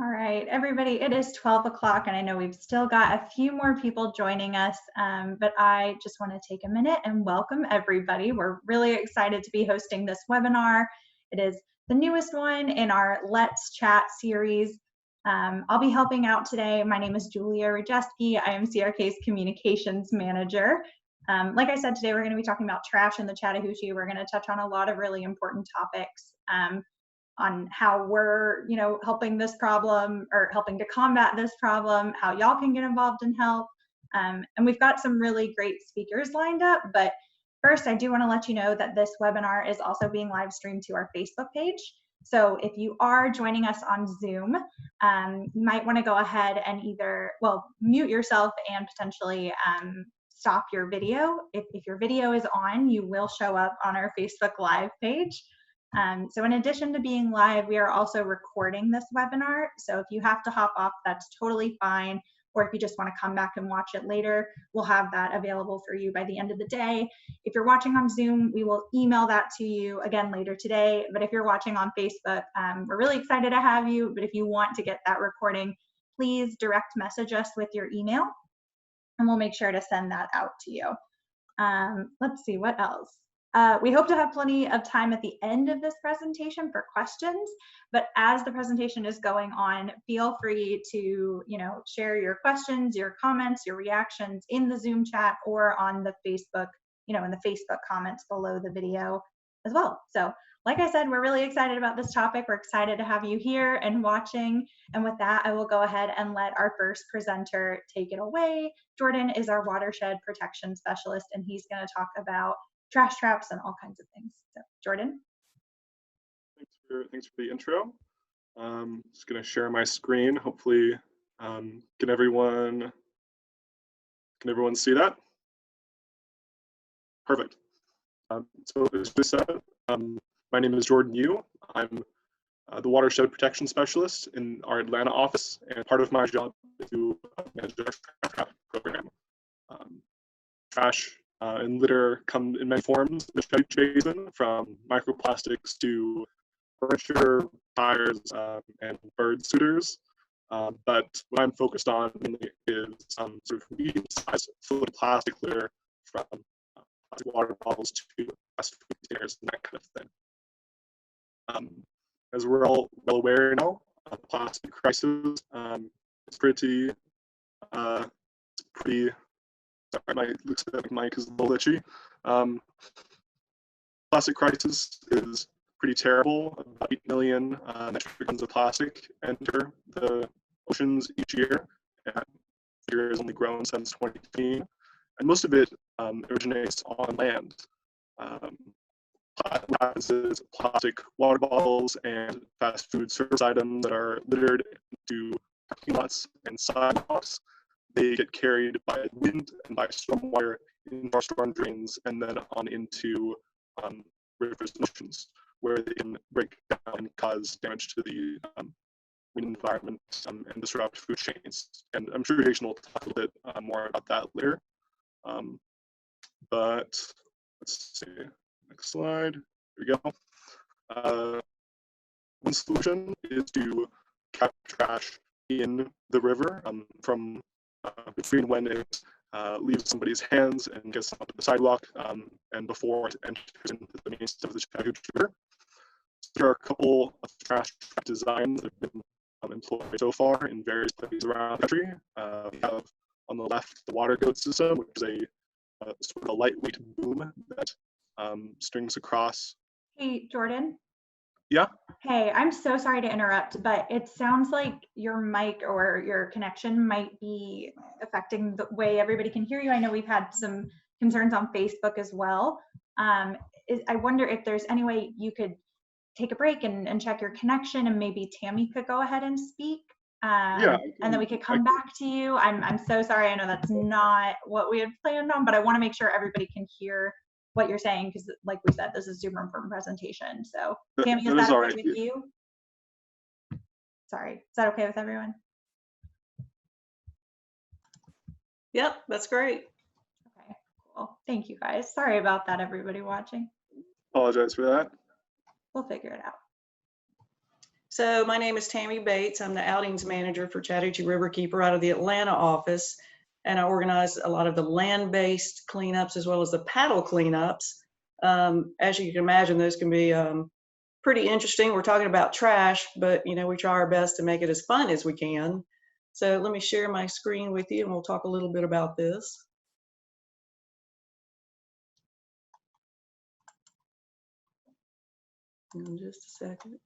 All right, everybody, it is 12 o'clock and I know we've still got a few more people joining us, but I just want to take a minute and welcome everybody. We're really excited to be hosting this webinar. It is the newest one in our Let's Chat series. I'll be helping out today. My name is Julia Rajeski. I am CRK's Communications Manager. Like I said, today we're going to be talking about trash in the Chattahoochee. We're going to touch on a lot of really important topics. On how we're, helping this problem or helping to combat this problem, how y'all can get involved and help. And we've got some really great speakers lined up. But first, I do want to let you know that this webinar is also being live streamed to our Facebook page. So if you are joining us on Zoom, you might want to go ahead and either, mute yourself and potentially stop your video. If your video is on, you will show up on our Facebook Live page. So in addition to being live, we are also recording this webinar. So if you have to hop off, that's totally fine. Or if you just want to come back and watch it later, we'll have that available for you by the end of the day. If you're watching on Zoom, we will email that to you again later today. But if you're watching on Facebook, we're really excited to have you. But if you want to get that recording, please direct message us with your email and we'll make sure to send that out to you. Let's see, what else? We hope to have plenty of time at the end of this presentation for questions, but as the presentation is going on, feel free to, share your questions, your comments, your reactions in the Zoom chat or on the Facebook, in the Facebook comments below the video as well. So like I said, we're really excited about this topic. We're excited to have you here and watching. And with that, I will go ahead and let our first presenter take it away. Jordan is our watershed protection specialist, and he's going to talk about trash traps and all kinds of things. So, Jordan. Thanks for the intro. Just going to share my screen. Hopefully, can everyone see that? Perfect. So as we said, my name is Jordan Yu. I'm the watershed protection specialist in our Atlanta office, and part of my job is to manage our trash trap program. Trash and litter come in many forms. The Chattahoochee Basin, from microplastics to furniture, tires, and bird suitors. But what I'm focused on mainly is sort of medium-sized fluid plastic litter, from plastic water bottles to fast food containers and that kind of thing. As we're all well aware now, the plastic crisis is pretty. Sorry, looks like my mic is a little itchy. Plastic crisis is pretty terrible. About 8 million metric tons of plastic enter the oceans each year. And the year has only grown since 2015, and most of it originates on land. What happens is plastic water bottles and fast food service items that are littered into parking lots and sidewalks. They get carried by wind and by stormwater into our storm drains and then on into rivers and oceans, where they can break down and cause damage to the marine environment and disrupt food chains. And I'm sure Jason will talk a little bit more about that later. But let's see, next slide. Here we go. One solution is to capture trash in the river from between when it leaves somebody's hands and gets onto the sidewalk and before it enters into the main system of the Chattahoochee River. So there are a couple of trash trap designs that have been employed so far in various places around the country. We have on the left the water goat system, which is a sort of a lightweight boom that strings across. Hey, Jordan. Yeah. Hey, I'm so sorry to interrupt, but it sounds like your mic or your connection might be affecting the way everybody can hear you. I know we've had some concerns on Facebook as well. I wonder if there's any way you could take a break and check your connection, and maybe Tammy could go ahead and speak. Yeah, and then we could come back to you. I'm so sorry. I know that's not what we had planned on, but I want to make sure everybody can hear what you're saying, because like we said, this is a super important presentation. So Tammy, is that okay with you? Sorry, is that okay with everyone? Yep, that's great. Okay, cool. Thank you guys. Sorry about that, everybody watching. Apologize for that. We'll figure it out. So my name is Tammy Bates. I'm the outings manager for Chattahoochee River Keeper out of the Atlanta office. And I organize a lot of the land-based cleanups as well as the paddle cleanups. As you can imagine, those can be pretty interesting. We're talking about trash, but we try our best to make it as fun as we can. So let me share my screen with you and we'll talk a little bit about this. In just a second.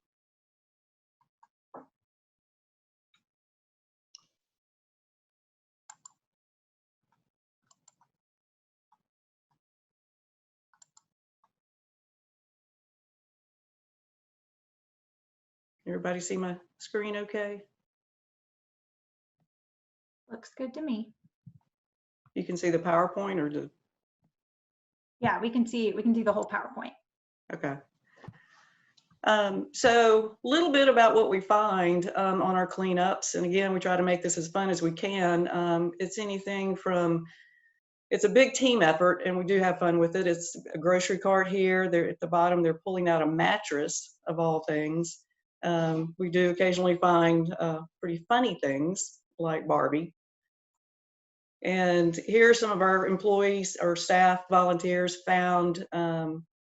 Everybody see my screen okay? Looks good to me. You can see the PowerPoint or the... Yeah, we can see the whole PowerPoint. Okay. So a little bit about what we find on our cleanups. And again, we try to make this as fun as we can. It's anything from, it's a big team effort and we do have fun with it. It's a grocery cart here. They're at the bottom, they're pulling out a mattress of all things. We do occasionally find pretty funny things like Barbie. And here some of our employees or staff volunteers found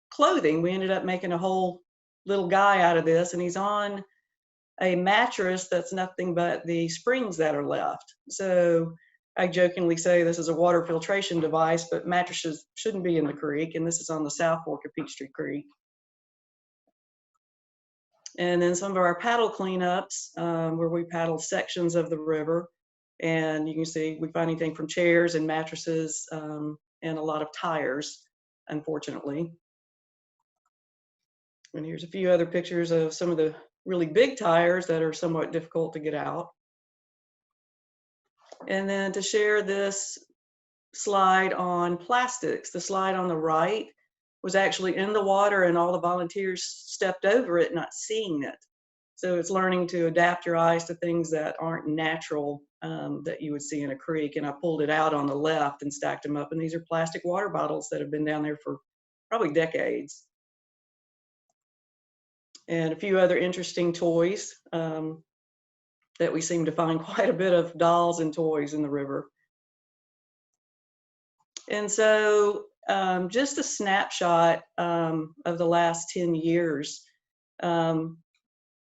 clothing. We ended up making a whole little guy out of this, and he's on a mattress that's nothing but the springs that are left. So I jokingly say this is a water filtration device, but mattresses shouldn't be in the creek, and this is on the South Fork of Peachtree Creek. And then some of our paddle cleanups where we paddle sections of the river. And you can see we find anything from chairs and mattresses and a lot of tires, unfortunately. And here's a few other pictures of some of the really big tires that are somewhat difficult to get out. And then to share this slide on plastics, the slide on the right was actually in the water and all the volunteers stepped over it, not seeing it. So it's learning to adapt your eyes to things that aren't natural that you would see in a creek. And I pulled it out on the left and stacked them up. And these are plastic water bottles that have been down there for probably decades. And a few other interesting toys that we seem to find quite a bit of dolls and toys in the river. And so just a snapshot of the last 10 years. On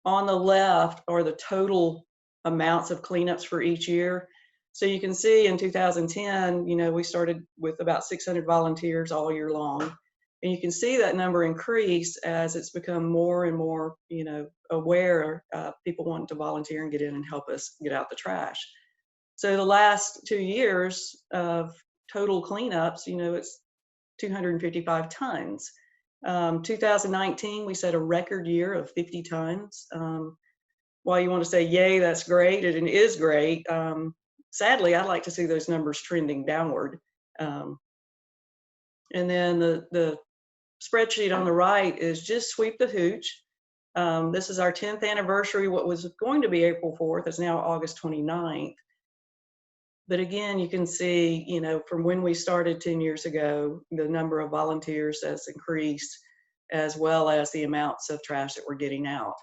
the left are the total amounts of cleanups for each year. So you can see in 2010, we started with about 600 volunteers all year long. And you can see that number increase as it's become more and more, aware people want to volunteer and get in and help us get out the trash. So the last 2 years of total cleanups, it's 255 tons. 2019, we set a record year of 50 tons. While you want to say, yay, that's great, and it is great, sadly, I'd like to see those numbers trending downward. And then the spreadsheet on the right is just Sweep the Hooch. This is our 10th anniversary. What was going to be April 4th is now August 29th. But again, you can see, from when we started 10 years ago, the number of volunteers has increased, as well as the amounts of trash that we're getting out.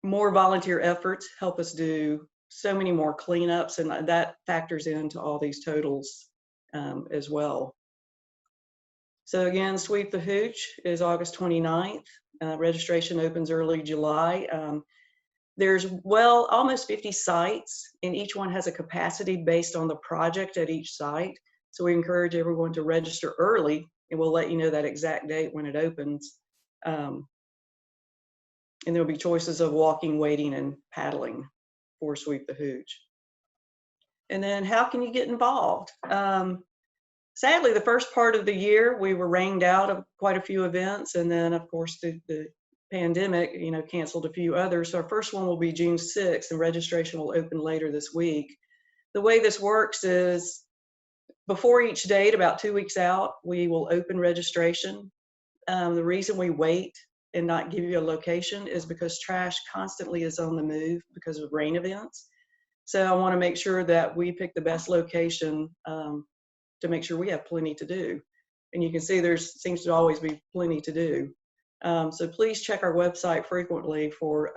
More volunteer efforts help us do so many more cleanups, and that factors into all these totals as well. So again, Sweep the Hooch is August 29th. Registration opens early July. There's almost 50 sites, and each one has a capacity based on the project at each site. So we encourage everyone to register early, and we'll let you know that exact date when it opens. And there'll be choices of walking, wading, and paddling for Sweep the Hooch. And then how can you get involved? Sadly, the first part of the year, we were rained out of quite a few events. And then, of course, the pandemic, canceled a few others. So our first one will be June 6th, and registration will open later this week. The way this works is before each date, about 2 weeks out, we will open registration. The reason we wait and not give you a location is because trash constantly is on the move because of rain events. So I want to make sure that we pick the best location to make sure we have plenty to do. And you can see there seems to always be plenty to do. So please check our website frequently for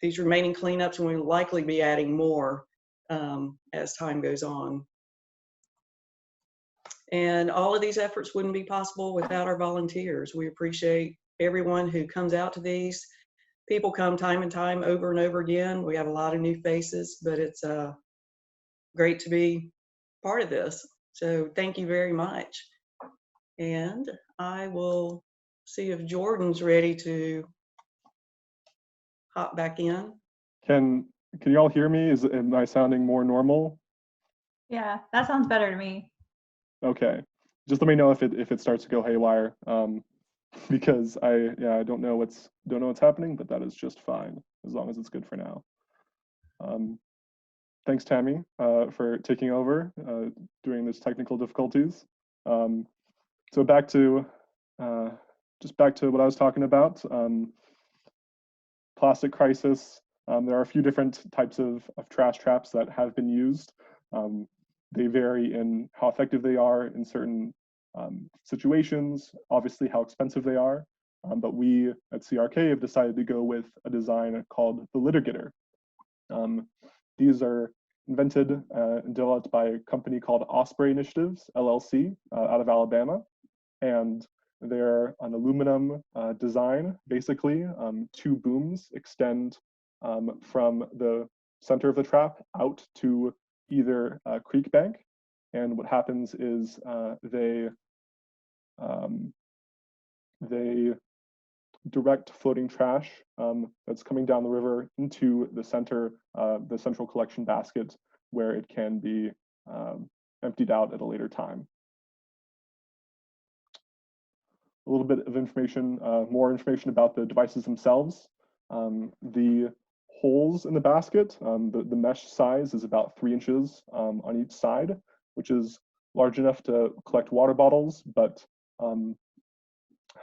these remaining cleanups, and we'll likely be adding more as time goes on. And all of these efforts wouldn't be possible without our volunteers. We appreciate everyone who comes out to these. People come time and time over and over again. We have a lot of new faces, but it's great to be part of this. So thank you very much. And I will see if Jordan's ready to hop back in. Can you all hear me? Am I sounding more normal? Yeah, that sounds better to me. Okay, just let me know if it starts to go haywire, because I don't know what's happening, but that is just fine as long as it's good for now. Thanks, Tammy, for taking over during these technical difficulties. So back to what I was talking about. Plastic crisis. There are a few different types of trash traps that have been used. They vary in how effective they are in certain situations, obviously how expensive they are, but we at CRK have decided to go with a design called the Litter Gitter. These are invented and developed by a company called Osprey Initiatives, LLC, out of Alabama, and they're an aluminum design, basically. Two booms extend from the center of the trap out to either creek bank, and what happens is they direct floating trash that's coming down the river into the central collection basket, where it can be emptied out at a later time. A little bit of information, more information about the devices themselves. The holes in the basket, the mesh size is about 3 inches on each side, which is large enough to collect water bottles, but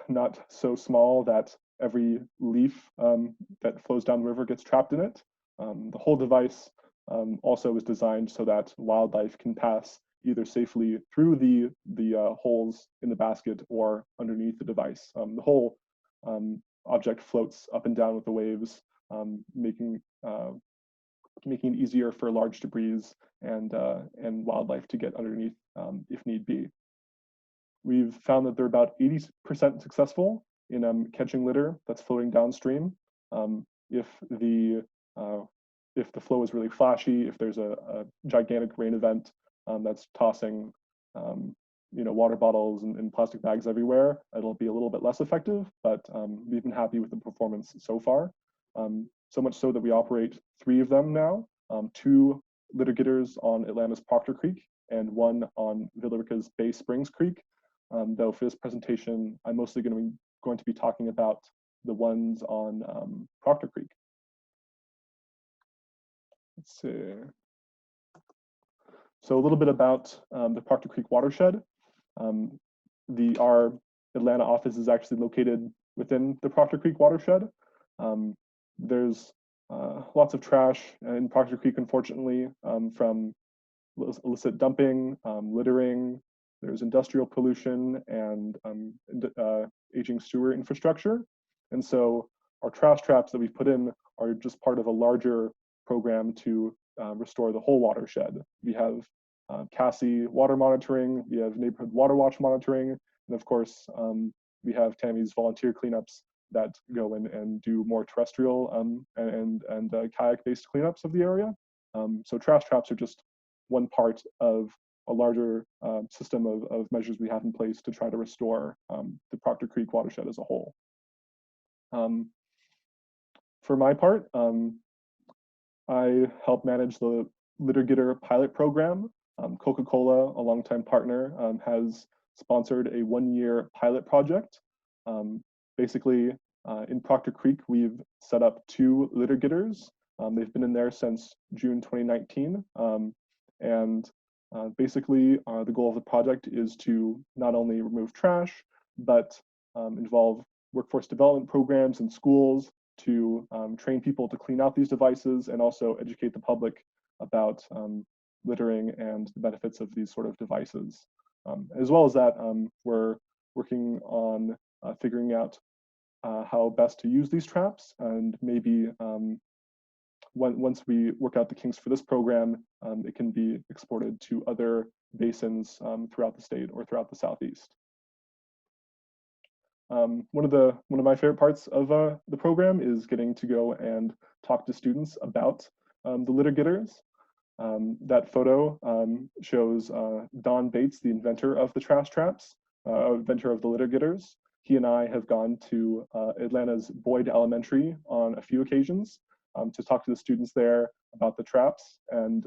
not so small that every leaf that flows down the river gets trapped in it. The whole device also is designed so that wildlife can pass either safely through the holes in the basket or underneath the device. The whole object floats up and down with the waves, making it easier for large debris and wildlife to get underneath if need be. We've found that they're about 80% successful in catching litter that's floating downstream. If the flow is really flashy, if there's a gigantic rain event that's tossing water bottles and plastic bags everywhere, it'll be a little bit less effective, but we've been happy with the performance so far. So much so that we operate 3 of them now, 2 litter gitters on Atlanta's Proctor Creek and 1 on Villa Rica's Bay Springs Creek. Though for this presentation, I'm mostly going to be talking about the ones on Proctor Creek. Let's see. So a little bit about the Proctor Creek watershed. Our Atlanta office is actually located within the Proctor Creek watershed. There's lots of trash in Proctor Creek, unfortunately, from illicit dumping, littering. There's industrial pollution and aging sewer infrastructure. And so our trash traps that we've put in are just part of a larger program to restore the whole watershed. We have Cassie water monitoring, we have neighborhood water watch monitoring, and of course, we have Tammy's volunteer cleanups that go in and do more terrestrial and kayak-based cleanups of the area. So trash traps are just one part of a larger system of measures we have in place to try to restore the Proctor Creek watershed as a whole. For my part, I help manage the Litter Gitter pilot program. Coca-Cola, a longtime partner, has sponsored a 1-year pilot project. Basically, in Proctor Creek, we've set up 2 litter gitters. They've been in there since June 2019. Basically, the goal of the project is to not only remove trash, but involve workforce development programs in schools to train people to clean out these devices and also educate the public about littering and the benefits of these sort of devices. As well as that, we're working on figuring out how best to use these traps, and maybe once we work out the kinks for this program, it can be exported to other basins throughout the state or throughout the Southeast. One of my favorite parts of the program is getting to go and talk to students about the litter gitters. That photo shows Don Bates, the inventor of the trash traps, inventor of the litter gitters. He and I have gone to Atlanta's Boyd Elementary on a few occasions to talk to the students there about the traps. And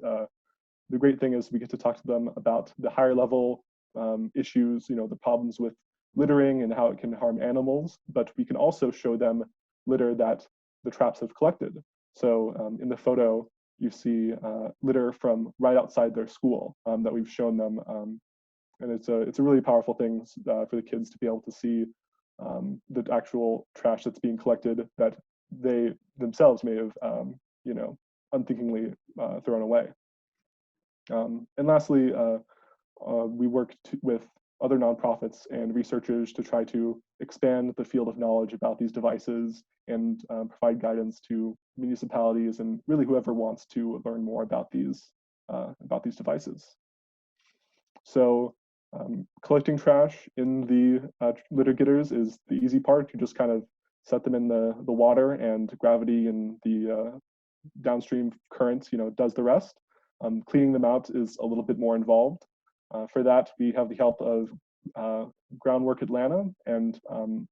the great thing is we get to talk to them about the higher level issues, the problems with littering and how it can harm animals, but we can also show them litter that the traps have collected. So in the photo, you see litter from right outside their school that we've shown them. And it's a really powerful thing for the kids to be able to see the actual trash that's being collected that they themselves may have, unthinkingly thrown away. And lastly, we work with other nonprofits and researchers to try to expand the field of knowledge about these devices and provide guidance to municipalities and really whoever wants to learn more about these devices. So collecting trash in the litter gitters is the easy part. You just kind of set them in the water, and gravity and the downstream currents, does the rest. Cleaning them out is a little bit more involved. For that, we have the help of Groundwork Atlanta and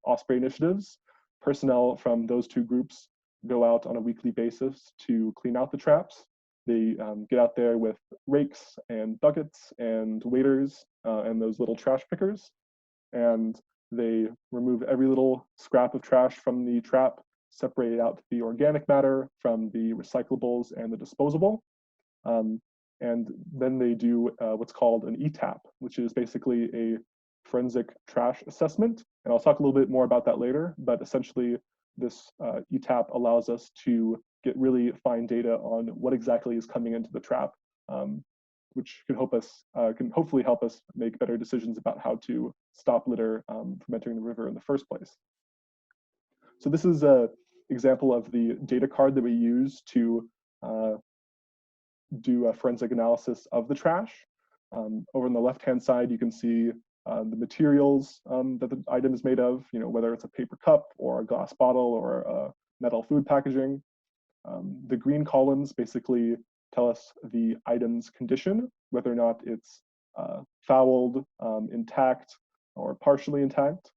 Osprey Initiatives. Personnel from those two groups go out on a weekly basis to clean out the traps. They get out there with rakes and buckets and waders and those little trash pickers, and they remove every little scrap of trash from the trap, separate out the organic matter from the recyclables and the disposable. And then they do what's called an ETAP, which is basically a forensic trash assessment. And I'll talk a little bit more about that later, but essentially this ETAP allows us to get really fine data on what exactly is coming into the trap, which can hopefully help us make better decisions about how to stop litter from entering the river in the first place. So this is an example of the data card that we use to do a forensic analysis of the trash. Over on the left-hand side, you can see the materials that the item is made of, whether it's a paper cup or a glass bottle or a metal food packaging. The green columns basically tell us the item's condition, whether or not it's fouled, intact, or partially intact.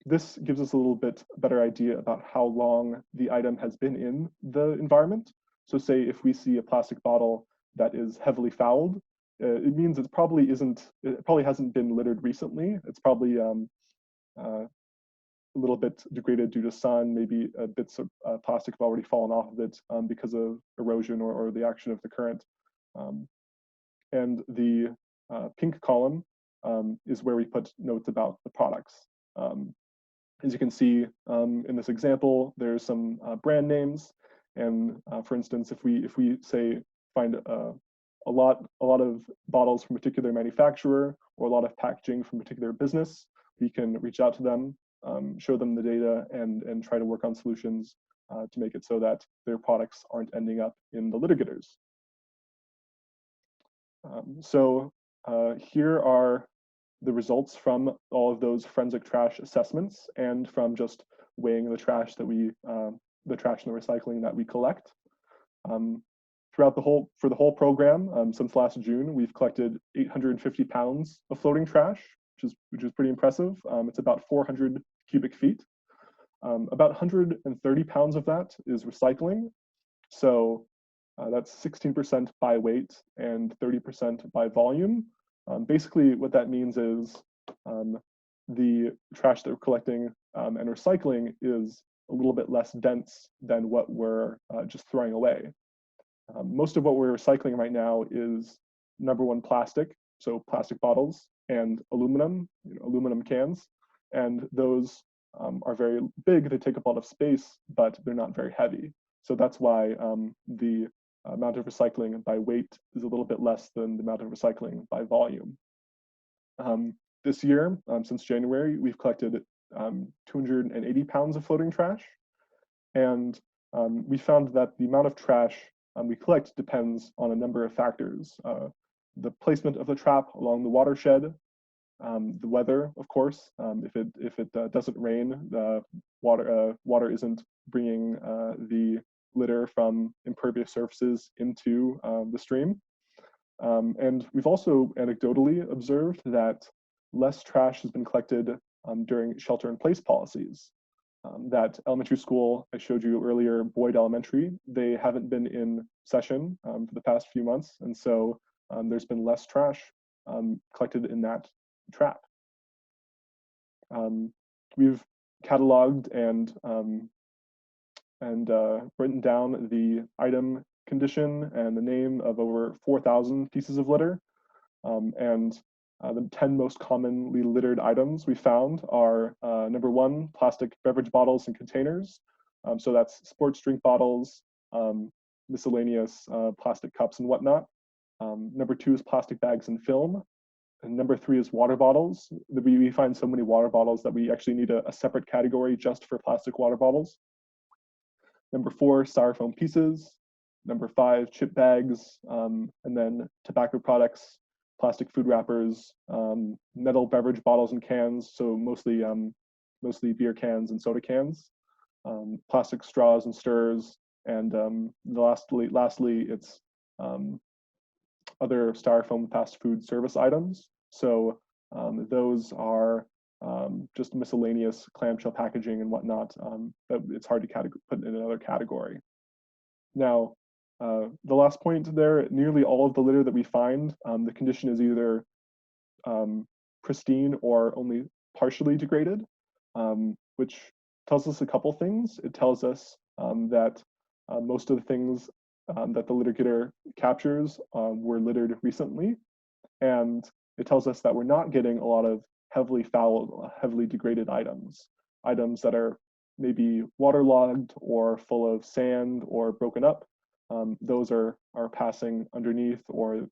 This gives us a little bit better idea about how long the item has been in the environment. So say if we see a plastic bottle that is heavily fouled, it means it probably hasn't been littered recently. It's probably a little bit degraded due to sun. Maybe bits of plastic have already fallen off of it because of erosion or the action of the current. And the pink column is where we put notes about the products. As you can see in this example, there's some brand names. And for instance, if we say find a lot of bottles from a particular manufacturer or a lot of packaging from a particular business, we can reach out to them, show them the data, and try to work on solutions to make it so that their products aren't ending up in the litter gitters. So here are the results from all of those forensic trash assessments and from just weighing the trash that the trash and the recycling that we collect. For the whole program, since last June, we've collected 850 pounds of floating trash, which is pretty impressive. It's about 400 cubic feet. About 130 pounds of that is recycling. So that's 16% by weight and 30% by volume. Basically, what that means is the trash that we're collecting and recycling is a little bit less dense than what we're just throwing away. Most of what we're recycling right now is number one, plastic, so plastic bottles, and aluminum, aluminum cans. And those are very big, they take up a lot of space, but they're not very heavy. So that's why the amount of recycling by weight is a little bit less than the amount of recycling by volume. This year, since January, we've collected 280 pounds of floating trash. And we found that the amount of trash we collect depends on a number of factors. The placement of the trap along the watershed, the weather, of course. If it doesn't rain, the water isn't bringing the litter from impervious surfaces into the stream. And we've also anecdotally observed that less trash has been collected during shelter-in-place policies. That elementary school I showed you earlier, Boyd Elementary, they haven't been in session for the past few months, and so there's been less trash collected in that trap. We've cataloged and written down the item condition and the name of over 4,000 pieces of litter. And the 10 most commonly littered items we found are number 1, plastic beverage bottles and containers. So that's sports drink bottles, miscellaneous plastic cups and whatnot. Number 2 is plastic bags and film. And number 3 is water bottles. We find so many water bottles that we actually need a separate category just for plastic water bottles. Number 4, styrofoam pieces. Number 5, chip bags, and then tobacco products, plastic food wrappers, metal beverage bottles and cans, so mostly beer cans and soda cans, plastic straws and stirrers, and lastly, it's other styrofoam fast food service items. So those are just miscellaneous clamshell packaging and whatnot, but it's hard to put in another category. Now, the last point there, nearly all of the litter that we find, the condition is either pristine or only partially degraded, which tells us a couple things. It tells us that most of the things that the Litter Gitter captures were littered recently, and it tells us that we're not getting a lot of heavily fouled, heavily degraded items that are maybe waterlogged or full of sand or broken up. Those are passing underneath or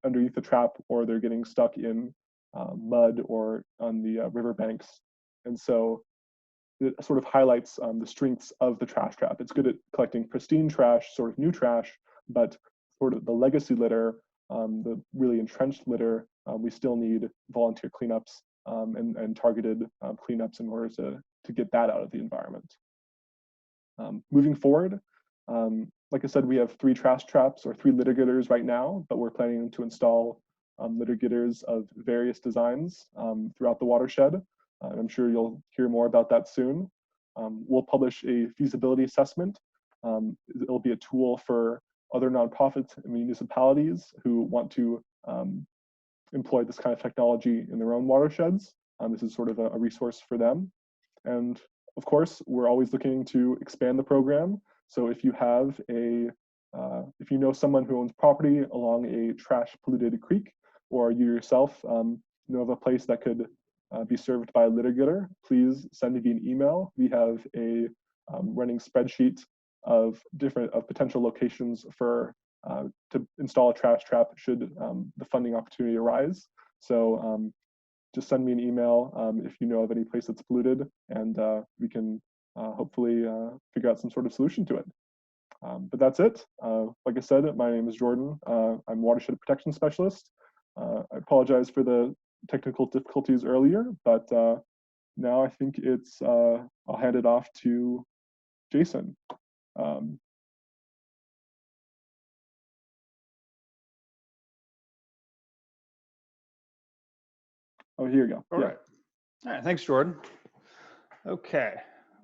underneath the trap, or they're getting stuck in mud or on the riverbanks. And so it sort of highlights the strengths of the trash trap. It's good at collecting pristine trash, sort of new trash, but sort of the legacy litter, the really entrenched litter, we still need volunteer cleanups and targeted cleanups in order to get that out of the environment. Moving forward, like I said, we have 3 trash traps or 3 litter gitters right now, but we're planning to install litter gitters of various designs throughout the watershed. I'm sure you'll hear more about that soon. We'll publish a feasibility assessment. It'll be a tool for other nonprofits and municipalities who want to employ this kind of technology in their own watersheds. This is sort of a resource for them. And of course, we're always looking to expand the program. So if you have if you know someone who owns property along a trash polluted creek, or you yourself know of a place that could be served by a litter gitter, please send me an email. We have a running spreadsheet of potential locations for to install a trash trap should the funding opportunity arise. So just send me an email if you know of any place that's polluted, and we can hopefully figure out some sort of solution to it. But that's it. Like I said, my name is Jordan. I'm Watershed Protection Specialist. I apologize for the technical difficulties earlier, but now I think I'll hand it off to Jason. Oh, here you go. All right. All right, thanks, Jordan. Okay,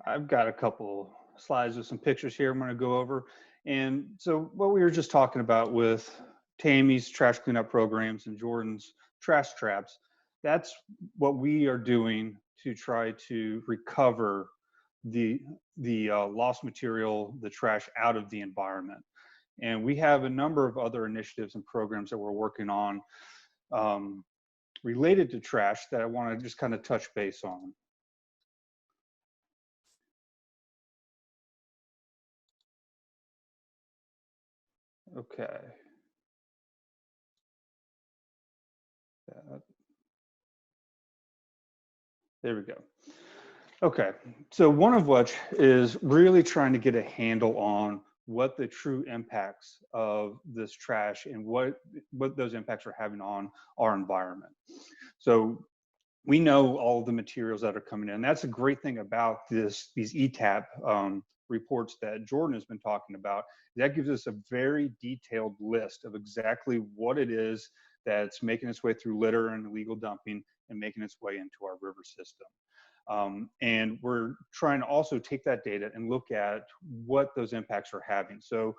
I've got a couple slides with some pictures here I'm going to go over. And so what we were just talking about with Tammy's trash cleanup programs and Jordan's trash traps, that's what we are doing to try to recover the lost material, the trash out of the environment. And we have a number of other initiatives and programs that we're working on related to trash that I want to just kind of touch base on. Okay. There we go. Okay, so one of which is really trying to get a handle on what the true impacts of this trash and what those impacts are having on our environment. So we know all of the materials that are coming in. That's a great thing about these ETAP reports that Jordan has been talking about. That gives us a very detailed list of exactly what it is that's making its way through litter and illegal dumping and making its way into our river system. And we're trying to also take that data and look at what those impacts are having. So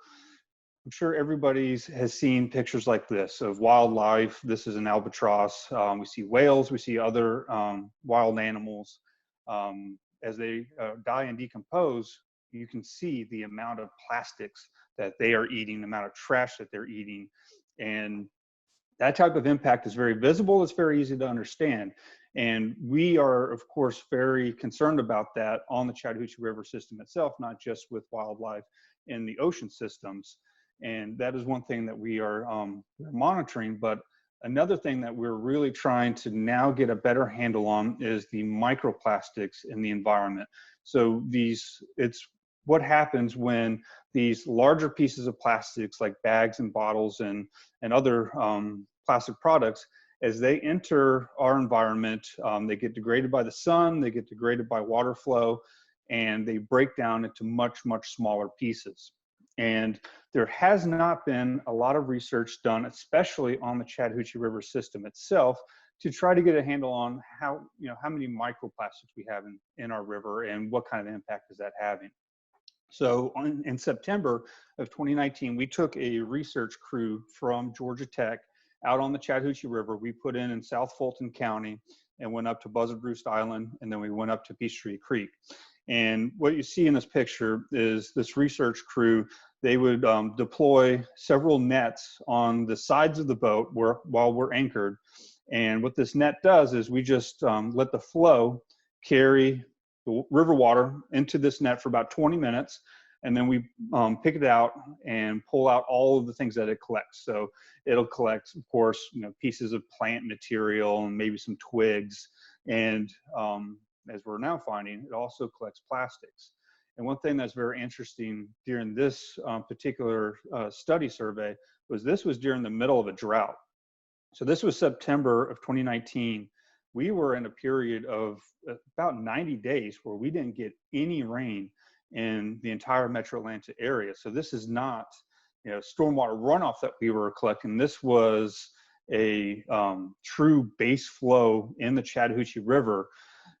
I'm sure everybody has seen pictures like this of wildlife. This is an albatross. We see whales, we see other wild animals. As they die and decompose, you can see the amount of plastics that they are eating, the amount of trash that they're eating. And that type of impact is very visible. It's very easy to understand. And we are, of course, very concerned about that on the Chattahoochee River system itself, not just with wildlife in the ocean systems. And that is one thing that we are monitoring. But another thing that we're really trying to now get a better handle on is the microplastics in the environment. So it's what happens when these larger pieces of plastics like bags and bottles and other plastic products, as they enter our environment, they get degraded by the sun, they get degraded by water flow, and they break down into much, much smaller pieces. And there has not been a lot of research done, especially on the Chattahoochee River system itself, to try to get a handle on how many microplastics we have in our river and what kind of impact is that having. So in September of 2019, we took a research crew from Georgia Tech out on the Chattahoochee River. We put in South Fulton County and went up to Buzzard Roost Island, and then we went up to Peachtree Creek. And what you see in this picture is this research crew. They would deploy several nets on the sides of the boat while we're anchored. And what this net does is we just let the flow carry the river water into this net for about 20 minutes. And then we pick it out and pull out all of the things that it collects. So it'll collect, of course, pieces of plant material and maybe some twigs. And as we're now finding, it also collects plastics. And one thing that's very interesting during this particular study survey was this was during the middle of a drought. So this was September of 2019. We were in a period of about 90 days where we didn't get any rain in the entire Metro Atlanta area. So this is not, stormwater runoff that we were collecting. This was a true base flow in the Chattahoochee River,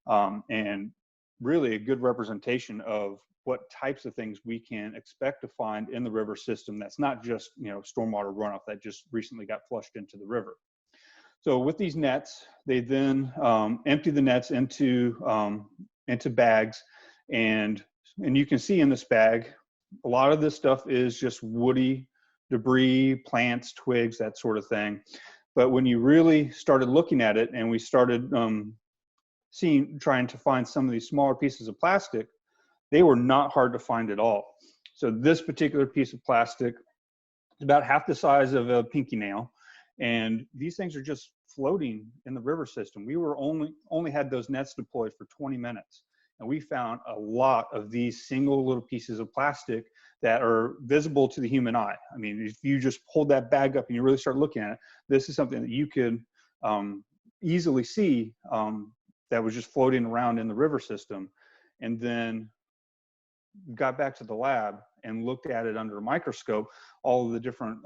and really a good representation of what types of things we can expect to find in the river system. That's not just, stormwater runoff that just recently got flushed into the river. So with these nets, they then empty the nets into bags, and you can see in this bag, a lot of this stuff is just woody debris, plants, twigs, that sort of thing. But when you really started looking at it, and we started trying to find some of these smaller pieces of plastic, they were not hard to find at all. So this particular piece of plastic is about half the size of a pinky nail. And these things are just floating in the river system. We were only had those nets deployed for 20 minutes. And we found a lot of these single little pieces of plastic that are visible to the human eye. I mean, if you just hold that bag up and you really start looking at it, this is something that you could easily see that was just floating around in the river system. And then got back to the lab and looked at it under a microscope, all of the different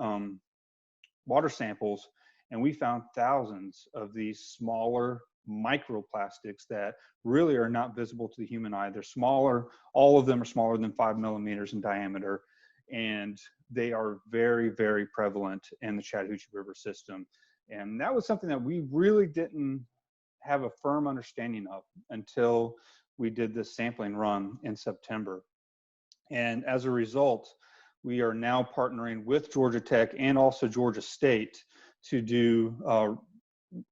water samples, and we found thousands of these smaller microplastics that really are not visible to the human eye. They're smaller, all of them are smaller than 5 millimeters in diameter, and they are very, very prevalent in the Chattahoochee River system. And that was something that we really didn't have a firm understanding of until we did this sampling run in September. And as a result, we are now partnering with Georgia Tech and also Georgia State to do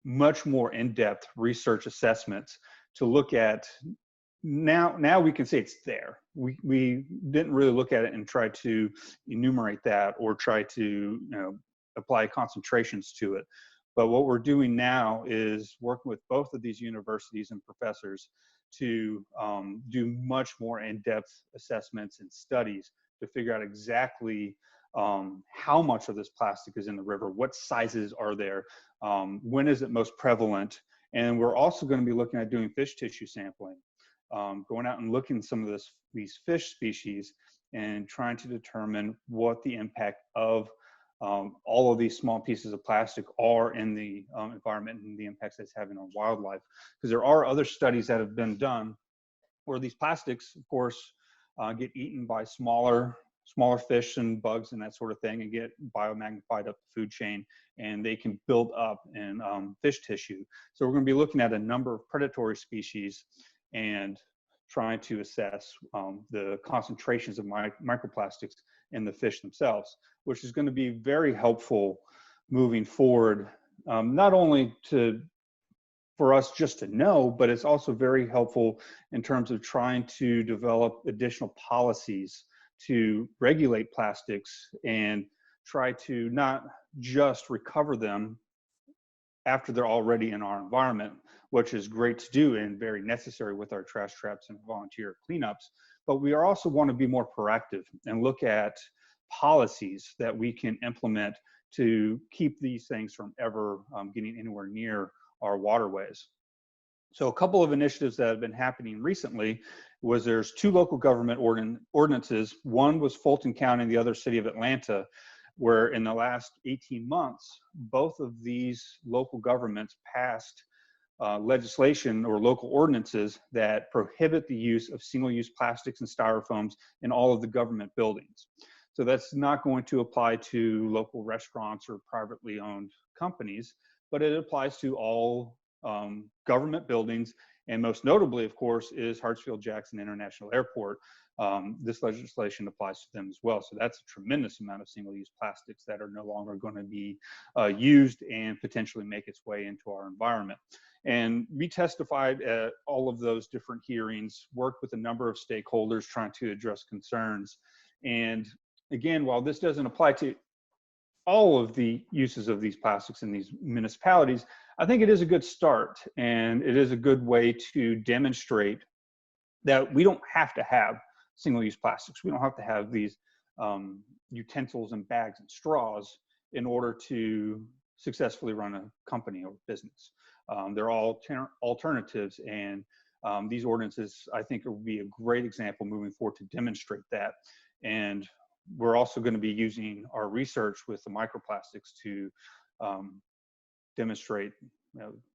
much more in-depth research assessments to look at, now we can say it's there. We didn't really look at it and try to enumerate that or try to apply concentrations to it. But what we're doing now is working with both of these universities and professors to do much more in-depth assessments and studies to figure out exactly how much of this plastic is in the river, what sizes are there, when is it most prevalent. And we're also going to be looking at doing fish tissue sampling, going out and looking at some of these fish species and trying to determine what the impact of all of these small pieces of plastic are in the environment and the impacts it's having on wildlife. Because there are other studies that have been done where these plastics, of course, get eaten by smaller fish and bugs and that sort of thing, and get biomagnified up the food chain, and they can build up in fish tissue. So we're going to be looking at a number of predatory species and trying to assess the concentrations of microplastics in the fish themselves, which is going to be very helpful moving forward, not only for us just to know, but it's also very helpful in terms of trying to develop additional policies to regulate plastics and try to not just recover them after they're already in our environment, which is great to do and very necessary with our trash traps and volunteer cleanups. But we also want to be more proactive and look at policies that we can implement to keep these things from ever getting anywhere near our waterways. So a couple of initiatives that have been happening recently was there's 2 local government ordinances. One was Fulton County and the other City of Atlanta, where in the last 18 months, both of these local governments passed legislation or local ordinances that prohibit the use of single-use plastics and styrofoams in all of the government buildings. So that's not going to apply to local restaurants or privately owned companies, but it applies to all government buildings, and most notably, of course, is Hartsfield-Jackson International Airport. This legislation applies to them as well. So that's a tremendous amount of single-use plastics that are no longer going to be used and potentially make its way into our environment. And we testified at all of those different hearings, worked with a number of stakeholders trying to address concerns. And again, while this doesn't apply to all of the uses of these plastics in these municipalities, I think it is a good start, and it is a good way to demonstrate that we don't have to have single-use plastics. We don't have to have these utensils and bags and straws in order to successfully run a company or business. They're all alternatives, and these ordinances, I think, will be a great example moving forward to demonstrate that. And we're also going to be using our research with the microplastics to demonstrate,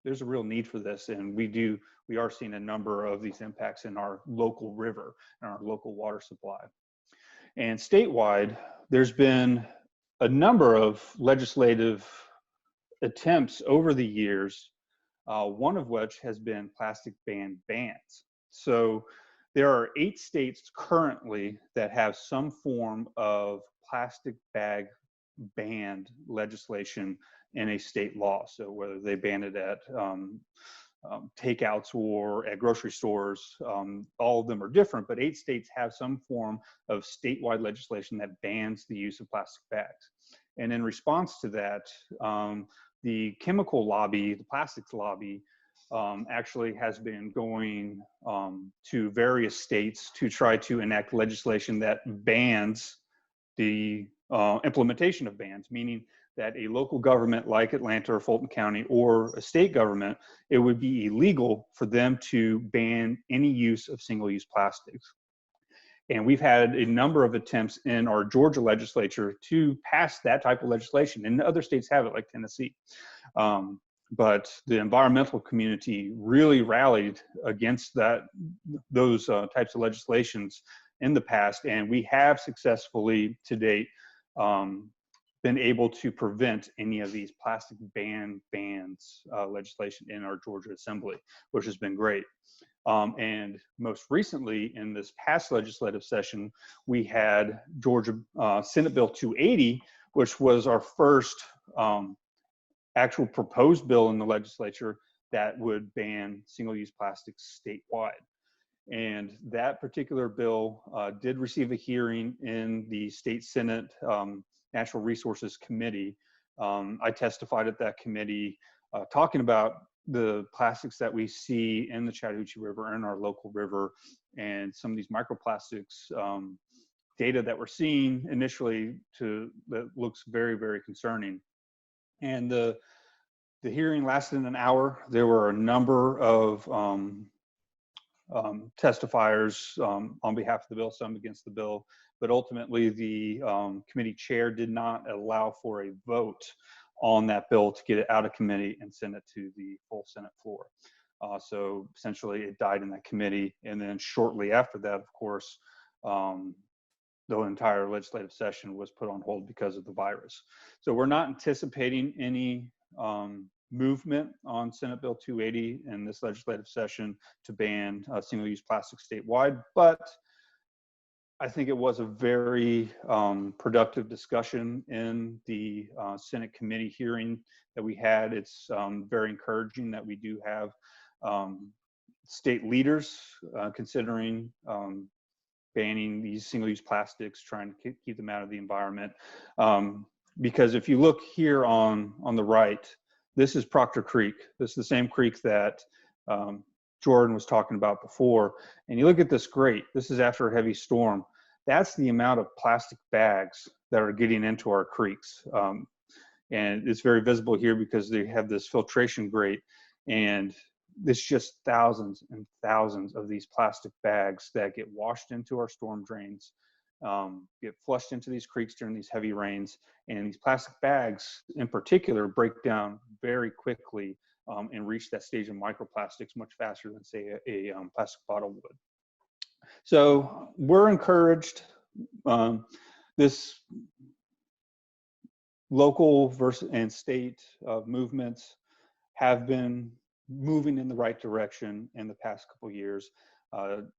there's a real need for this, and we are seeing a number of these impacts in our local river and our local water supply. And statewide, there's been a number of legislative attempts over the years, one of which has been plastic bans. So there are 8 states currently that have some form of plastic bag banned legislation in a state law. So whether they ban it at takeouts or at grocery stores, all of them are different, but 8 states have some form of statewide legislation that bans the use of plastic bags. And in response to that, the chemical lobby, the plastics lobby, actually has been going to various states to try to enact legislation that bans the implementation of bans, meaning that a local government like Atlanta or Fulton County or a state government, it would be illegal for them to ban any use of single-use plastics. And we've had a number of attempts in our Georgia legislature to pass that type of legislation, and other states have it, like Tennessee. But the environmental community really rallied against those types of legislations in the past, and we have successfully to date been able to prevent any of these plastic bans legislation in our Georgia Assembly, which has been great. And most recently in this past legislative session, we had Georgia Senate Bill 280, which was our first actual proposed bill in the legislature that would ban single-use plastics statewide. And that particular bill did receive a hearing in the State Senate Natural Resources Committee, I testified at that committee talking about the plastics that we see in the Chattahoochee River, in our local river, and some of these microplastics data that we're seeing initially that looks very, very concerning. And the hearing lasted an hour. There were a number of testifiers on behalf of the bill, some against the bill, but ultimately the committee chair did not allow for a vote on that bill to get it out of committee and send it to the full Senate floor. So essentially it died in that committee. And then shortly after that, of course, the entire legislative session was put on hold because of the virus. So we're not anticipating any movement on Senate Bill 280 in this legislative session to ban single-use plastic statewide, but I think it was a very productive discussion in the Senate committee hearing that we had. It's very encouraging that we do have state leaders considering banning these single-use plastics, trying to keep them out of the environment. Because if you look here on the right, this is Proctor Creek. This is the same creek that Jordan was talking about before. And you look at this grate, this is after a heavy storm. That's the amount of plastic bags that are getting into our creeks. And it's very visible here because they have this filtration grate, and it's just thousands and thousands of these plastic bags that get washed into our storm drains, get flushed into these creeks during these heavy rains. And these plastic bags in particular break down very quickly and reach that stage of microplastics much faster than, say, a plastic bottle would. So we're encouraged. This local versus and state movements have been moving in the right direction in the past couple of years.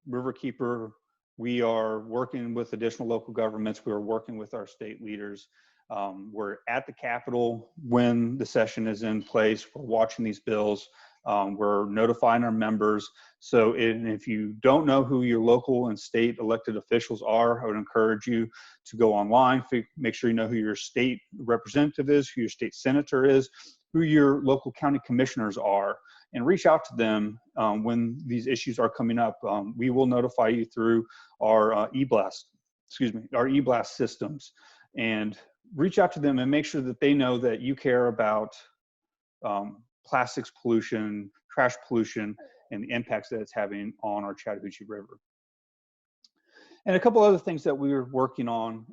Riverkeeper, we are working with additional local governments. We are working with our state leaders. We're at the Capitol when the session is in place. We're watching these bills. We're notifying our members. So if you don't know who your local and state elected officials are, I would encourage you to go online, make sure you know who your state representative is, who your state senator is, who your local county commissioners are, and reach out to them when these issues are coming up. We will notify you through our e-blast systems, and reach out to them and make sure that they know that you care about plastics pollution, trash pollution, and the impacts that it's having on our Chattahoochee River. And a couple other things that we were working on.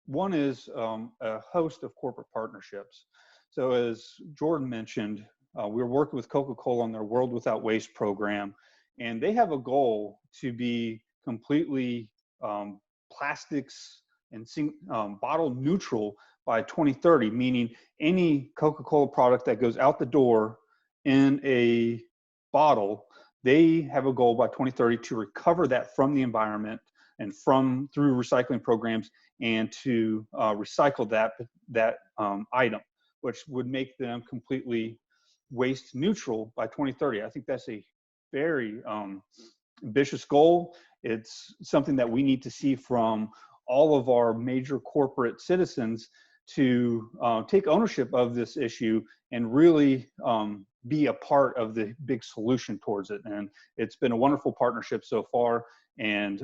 One is a host of corporate partnerships. So as Jordan mentioned, we're working with Coca-Cola on their World Without Waste program, and they have a goal to be completely plastics and bottle neutral by 2030, meaning any Coca-Cola product that goes out the door in a bottle, they have a goal by 2030 to recover that from the environment and through recycling programs, and to recycle that item, which would make them completely waste neutral by 2030. I think that's a very ambitious goal. It's something that we need to see from all of our major corporate citizens to take ownership of this issue and really be a part of the big solution towards it. And it's been a wonderful partnership so far, and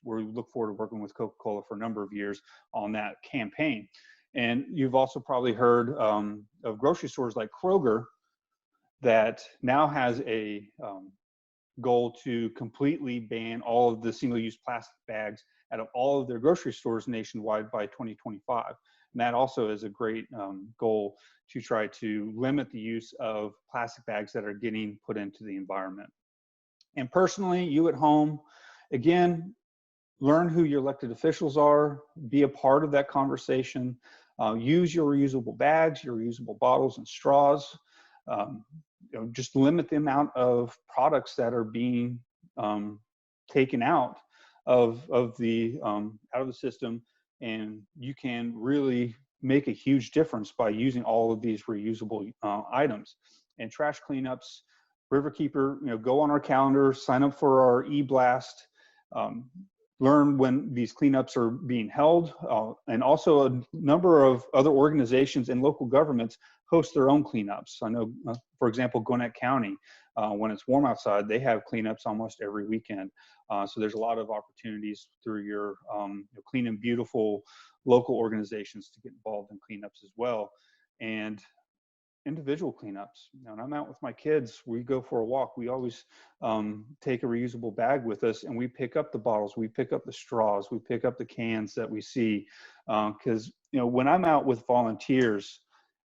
we look forward to working with Coca-Cola for a number of years on that campaign. And you've also probably heard of grocery stores like Kroger that now has a goal to completely ban all of the single-use plastic bags out of all of their grocery stores nationwide by 2025. And that also is a great goal to try to limit the use of plastic bags that are getting put into the environment. And personally, you at home, again, learn who your elected officials are, be a part of that conversation, use your reusable bags, your reusable bottles and straws. Just limit the amount of products that are being taken out of the system, and you can really make a huge difference by using all of these reusable items. And trash cleanups, Riverkeeper, go on our calendar, sign up for our e-blast. learn when these cleanups are being held, and also a number of other organizations and local governments host their own cleanups. I know, for example, Gwinnett County, when it's warm outside, they have cleanups almost every weekend. So there's a lot of opportunities through your clean and beautiful local organizations to get involved in cleanups as well. And individual cleanups. When I'm out with my kids, we go for a walk. We always take a reusable bag with us, and we pick up the bottles, we pick up the straws, we pick up the cans that we see. Because when I'm out with volunteers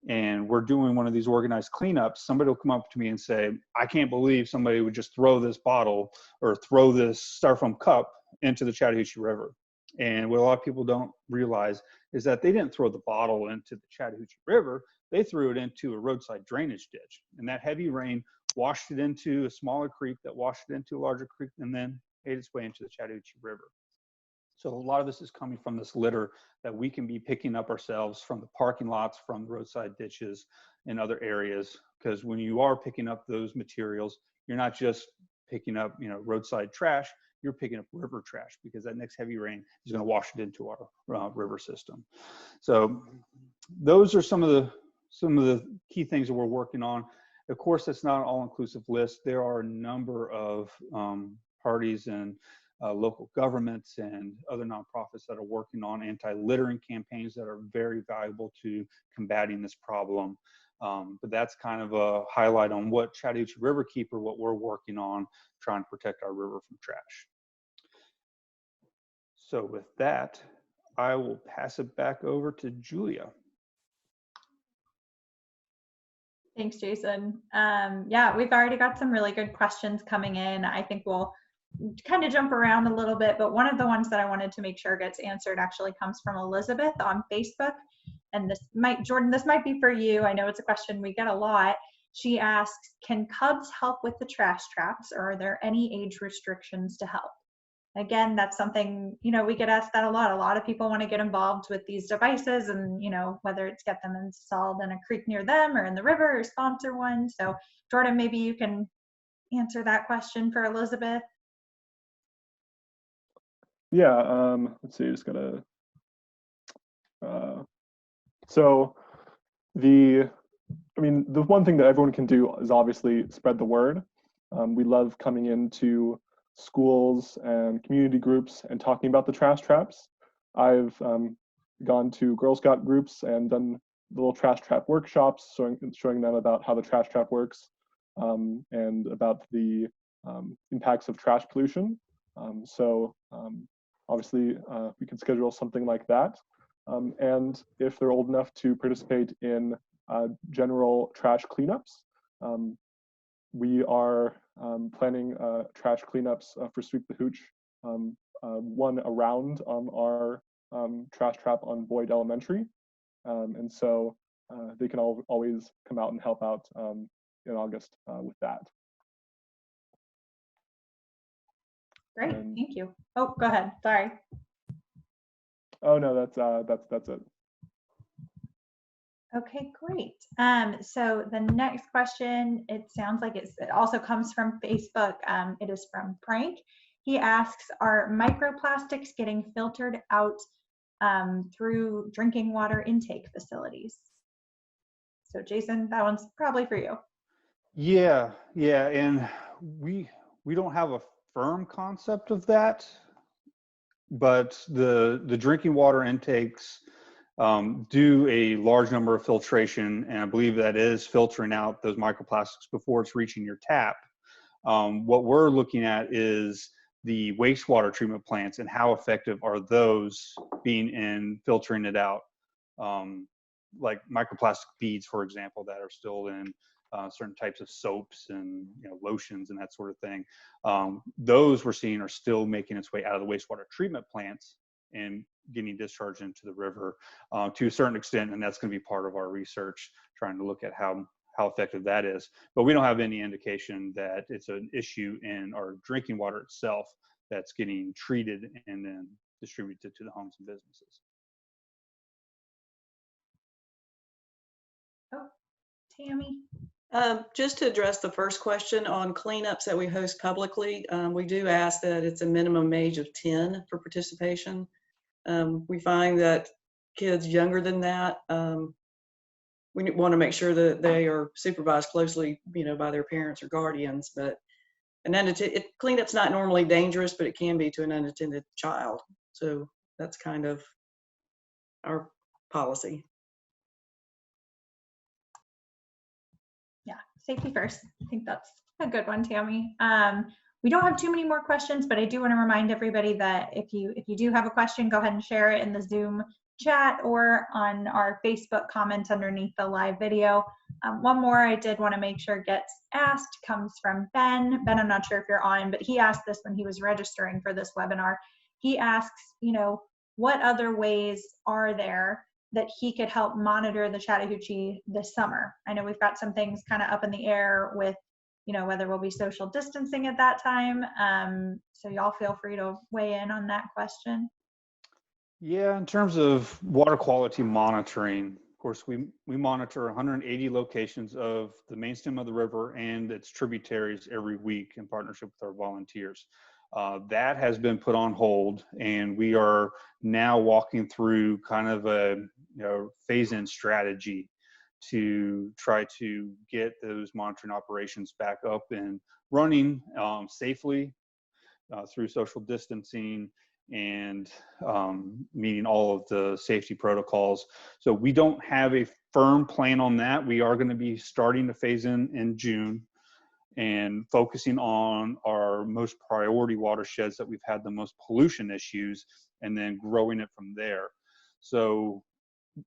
and we're doing one of these organized cleanups, somebody will come up to me and say, "I can't believe somebody would just throw this bottle or throw this styrofoam cup into the Chattahoochee River." And what a lot of people don't realize is that they didn't throw the bottle into the Chattahoochee River. They threw it into a roadside drainage ditch, and that heavy rain washed it into a smaller creek that washed it into a larger creek and then made its way into the Chattahoochee River. So a lot of this is coming from this litter that we can be picking up ourselves from the parking lots, from the roadside ditches and other areas. Because when you are picking up those materials, you're not just picking up, roadside trash, you're picking up river trash, because that next heavy rain is going to wash it into our river system. So those are some of the key things that we're working on. Of course, it's not an all-inclusive list. There are a number of parties and local governments and other nonprofits that are working on anti-littering campaigns that are very valuable to combating this problem. But that's kind of a highlight on what Chattahoochee Riverkeeper, what we're working on, trying to protect our river from trash. So with that, I will pass it back over to Julia. Thanks, Jason. Yeah, we've already got some really good questions coming in. I think we'll kind of jump around a little bit, but one of the ones that I wanted to make sure gets answered actually comes from Elizabeth on Facebook. And Jordan, this might be for you. I know it's a question we get a lot. She asks, can cubs help with the trash traps, or are there any age restrictions to help? Again, that's something, we get asked that a lot. A lot of people want to get involved with these devices, and, whether it's get them installed in a creek near them or in the river or sponsor one. So Jordan, maybe you can answer that question for Elizabeth. Yeah, let's see, just gotta, so the one thing that everyone can do is obviously spread the word. We love coming into schools and community groups and talking about the trash traps. I've gone to Girl Scout groups and done little trash trap workshops, showing them about how the trash trap works, and about the impacts of trash pollution. Obviously, we can schedule something like that. And if they're old enough to participate in general trash cleanups, we are planning trash cleanups for Sweep the Hooch, one around our trash trap on Boyd Elementary. And so they can always come out and help out in August with that. Great, thank you. Oh, go ahead, sorry. Oh no, that's it. Okay, great. So the next question, it sounds like it also comes from Facebook. It is from Frank. He asks, are microplastics getting filtered out through drinking water intake facilities? So Jason, that one's probably for you. Yeah, and we don't have a firm concept of that, but the drinking water intakes do a large number of filtration, and I believe that is filtering out those microplastics before it's reaching your tap. What we're looking at is the wastewater treatment plants and how effective are those being in filtering it out. Like microplastic beads, for example, that are still in certain types of soaps and lotions and that sort of thing. Those we're seeing are still making its way out of the wastewater treatment plants and getting discharged into the river to a certain extent, and that's going to be part of our research, trying to look at how effective that is. But we don't have any indication that it's an issue in our drinking water itself that's getting treated and then distributed to the homes and businesses. Oh, Tammy. Just to address the first question on cleanups that we host publicly, we do ask that it's a minimum age of 10 for participation. We find that kids younger than that, we want to make sure that they are supervised closely, by their parents or guardians. But cleanup's not normally dangerous, but it can be to an unattended child. So that's kind of our policy. Yeah, safety first. I think that's a good one, Tammy. We don't have too many more questions, but I do want to remind everybody that if you do have a question, go ahead and share it in the Zoom chat or on our Facebook comments underneath the live video. One more I did want to make sure gets asked comes from Ben. Ben, I'm not sure if you're on, but he asked this when he was registering for this webinar. He asks, what other ways are there that he could help monitor the Chattahoochee this summer? I know we've got some things kind of up in the air with, whether we'll be social distancing at that time. So y'all feel free to weigh in on that question. Yeah, in terms of water quality monitoring, of course, we monitor 180 locations of the main stem of the river and its tributaries every week in partnership with our volunteers. That has been put on hold, and we are now walking through kind of a phase-in strategy to try to get those monitoring operations back up and running safely through social distancing and meeting all of the safety protocols. So we don't have a firm plan on that. We are going to be starting to phase in June and focusing on our most priority watersheds that we've had the most pollution issues, and then growing it from there. So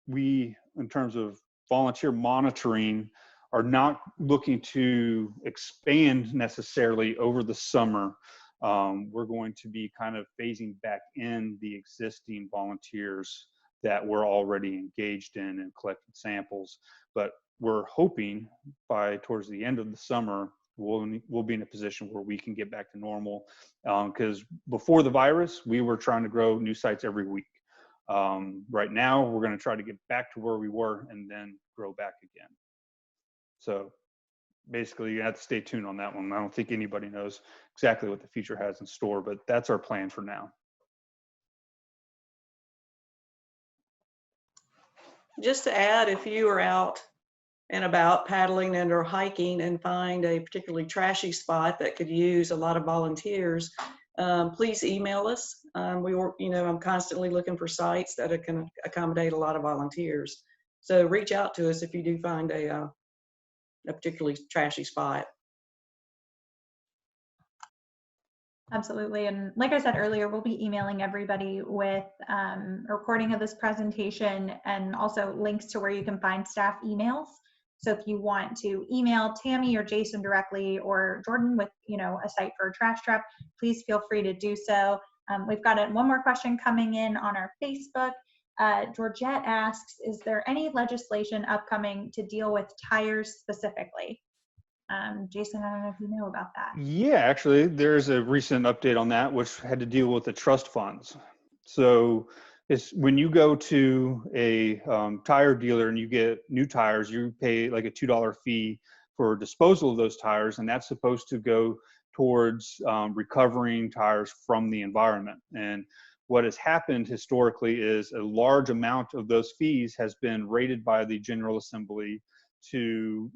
we, in terms of volunteer monitoring, are not looking to expand necessarily over the summer. We're going to be kind of phasing back in the existing volunteers that we're already engaged in and collecting samples. But we're hoping by towards the end of the summer, we'll be in a position where we can get back to normal. Because before the virus, we were trying to grow new sites every week. Right now, we're going to try to get back to where we were and then grow back again. So basically, you have to stay tuned on that one. I don't think anybody knows exactly what the future has in store, but that's our plan for now. Just to add, if you are out and about paddling and or hiking and find a particularly trashy spot that could use a lot of volunteers, please email us. I'm constantly looking for sites that can accommodate a lot of volunteers. So reach out to us if you do find a particularly trashy spot. Absolutely. And like I said earlier, we'll be emailing everybody with a recording of this presentation and also links to where you can find staff emails. So if you want to email Tammy or Jason directly or Jordan with, a site for a trash trap, please feel free to do so. We've got one more question coming in on our Facebook. Georgette asks, is there any legislation upcoming to deal with tires specifically? Jason, I don't know if you know about that. Yeah, actually, there's a recent update on that, which had to deal with the trust funds. So it's when you go to a tire dealer and you get new tires, you pay like a $2 fee for disposal of those tires, and that's supposed to go towards recovering tires from the environment. And what has happened historically is a large amount of those fees has been rated by the General Assembly to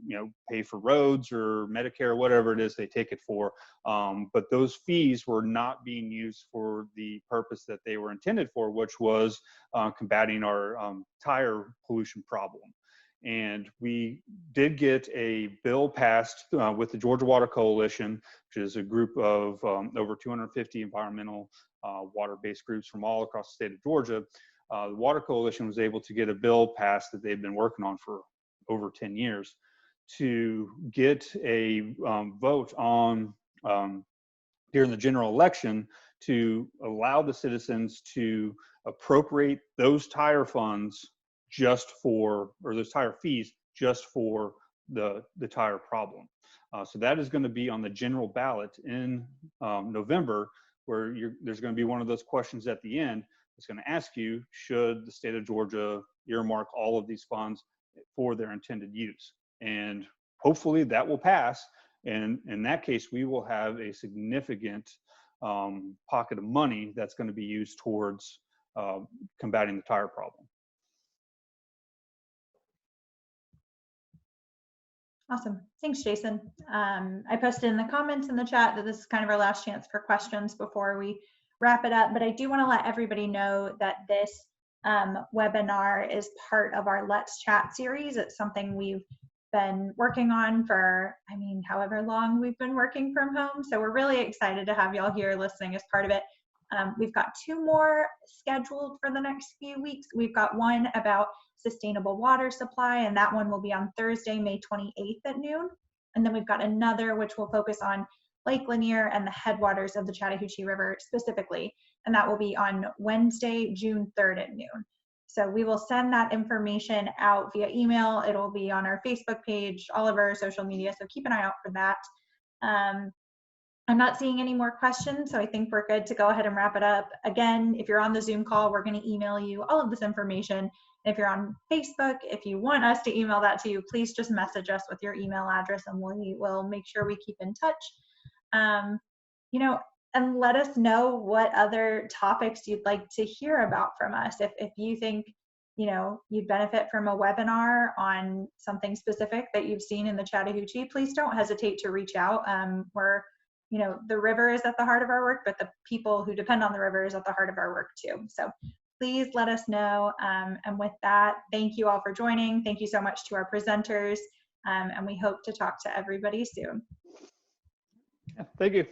pay for roads or Medicare or whatever it is they take it for, but those fees were not being used for the purpose that they were intended for, which was combating our tire pollution problem. And we did get a bill passed with the Georgia Water Coalition, which is a group of over 250 environmental water-based groups from all across the state of Georgia. The Water Coalition was able to get a bill passed that they've been working on for over 10 years to get a vote on during the general election to allow the citizens to appropriate those tire funds or those tire fees just for the tire problem. So that is going to be on the general ballot in November, where there's going to be one of those questions at the end. It's going to ask you, should the state of Georgia earmark all of these funds for their intended use? And hopefully that will pass. And in that case, we will have a significant pocket of money that's going to be used towards combating the tire problem. Awesome. Thanks, Jason. I posted in the comments in the chat that this is kind of our last chance for questions before we wrap it up, but I do want to let everybody know that this webinar is part of our Let's Chat series. It's something we've been working on for, I mean, however long we've been working from home. So we're really excited to have y'all here listening as part of it. We've got 2 more scheduled for the next few weeks. We've got one about sustainable water supply, and that one will be on Thursday, May 28th at noon. And then we've got another which will focus on Lake Lanier and the headwaters of the Chattahoochee River specifically, and that will be on Wednesday, June 3rd at noon. So we will send that information out via email. It'll be on our Facebook page, all of our social media, so keep an eye out for that. I'm not seeing any more questions, so I think we're good to go ahead and wrap it up. Again, if you're on the Zoom call, we're going to email you all of this information. If you're on Facebook, if you want us to email that to you, please just message us with your email address and we will make sure we keep in touch. You know, and let us know what other topics you'd like to hear about from us. If you think, you know, you'd benefit from a webinar on something specific that you've seen in the Chattahoochee, please don't hesitate to reach out. You know, the river is at the heart of our work, but the people who depend on the river is at the heart of our work too. So please let us know. And with that, thank you all for joining. Thank you so much to our presenters. And we hope to talk to everybody soon. Yeah, thank you.